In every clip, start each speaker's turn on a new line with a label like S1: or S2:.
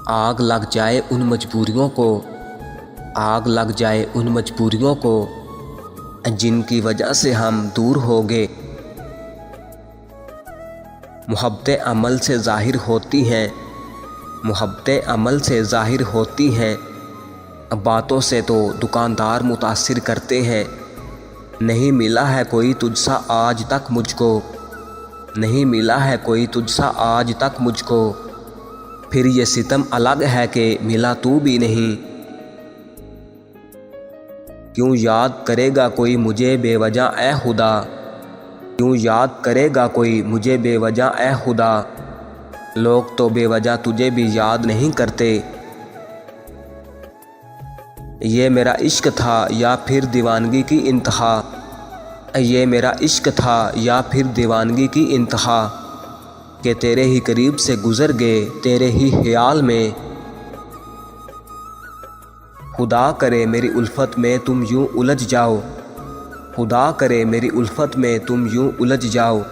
S1: आग लग जाए उन मजबूरियों को, आग लग जाए उन मजबूरियों को जिनकी वजह से हम दूर हो गए। मुहब्बतें अमल से ज़ाहिर होती हैं, मुहब्बतें अमल से ज़ाहिर होती हैं, बातों से तो दुकानदार मुतासिर करते हैं। नहीं मिला है कोई तुझसा आज तक मुझको, नहीं मिला है कोई तुझसा आज तक मुझको, फिर ये सितम अलग है कि मिला तू भी नहीं। क्यों याद करेगा कोई मुझे बेवजह ए खुदा, क्यों याद करेगा कोई मुझे बेवजह ए खुदा, लोग तो बेवजह तुझे भी याद नहीं करते। ये मेरा इश्क था या फिर दीवानगी की इंतहा, ये मेरा इश्क था या फिर दीवानगी की इंतहा, कि तेरे ही करीब से गुज़र गए तेरे ही ख्याल में। खुदा करे मेरी उल्फत में तुम यूं उलझ जाओ, खुदा करे मेरी उल्फत में तुम यूं उलझ जाओ,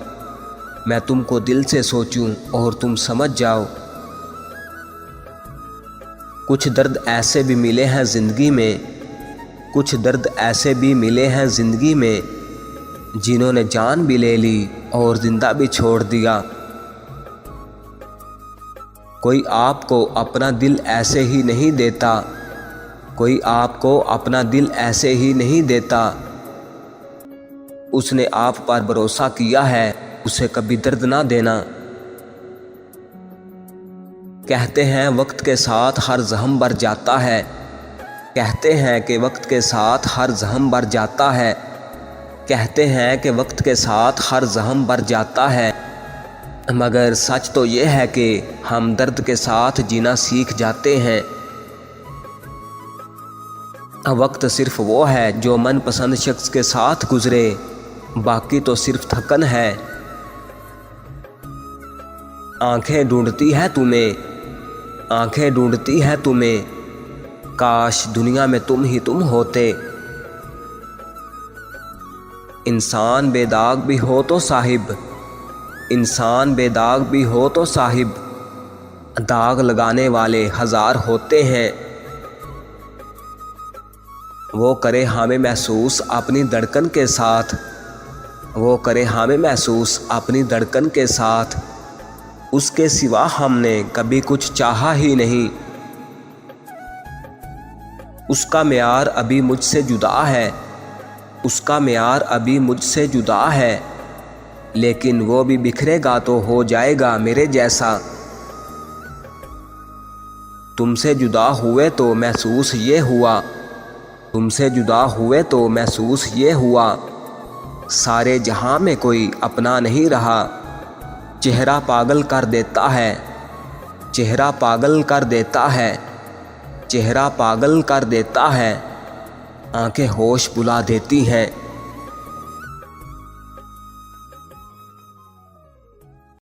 S1: मैं तुमको दिल से सोचूं और तुम समझ जाओ। कुछ दर्द ऐसे भी मिले हैं ज़िंदगी में, कुछ दर्द ऐसे भी मिले हैं ज़िंदगी में, जिन्होंने जान भी ले ली और ज़िंदा भी छोड़ दिया। कोई आपको अपना दिल ऐसे ही नहीं देता, कोई आपको अपना दिल ऐसे ही नहीं देता, उसने आप पर भरोसा किया है उसे कभी दर्द ना देना। कहते हैं वक्त के साथ हर ज़ख्म भर जाता है, कहते हैं कि वक्त के साथ हर ज़ख्म भर जाता है, कहते हैं कि वक्त के साथ हर ज़ख्म भर जाता है, मगर सच तो ये है कि हम दर्द के साथ जीना सीख जाते हैं। वक्त सिर्फ वो है जो मनपसंद शख्स के साथ गुजरे, बाकी तो सिर्फ थकन है। आंखें ढूंढती है तुम्हें, आंखें ढूंढती है तुम्हें, काश दुनिया में तुम ही तुम होते। इंसान बेदाग भी हो तो साहिब, इंसान बेदाग भी हो तो साहिब, दाग लगाने वाले हज़ार होते हैं। वो करे हमें महसूस अपनी धड़कन के साथ, वो करे हमें महसूस अपनी धड़कन के साथ, उसके सिवा हमने कभी कुछ चाहा ही नहीं। उसका म्यार अभी मुझसे जुदा है, उसका म्यार अभी मुझसे जुदा है, लेकिन वो भी बिखरेगा तो हो जाएगा मेरे जैसा। तुमसे जुदा हुए तो महसूस ये हुआ, तुमसे जुदा हुए तो महसूस ये हुआ, सारे जहां में कोई अपना नहीं रहा। चेहरा पागल कर देता है, चेहरा पागल कर देता है, चेहरा पागल कर देता है, आंखें होश बुला देती हैं।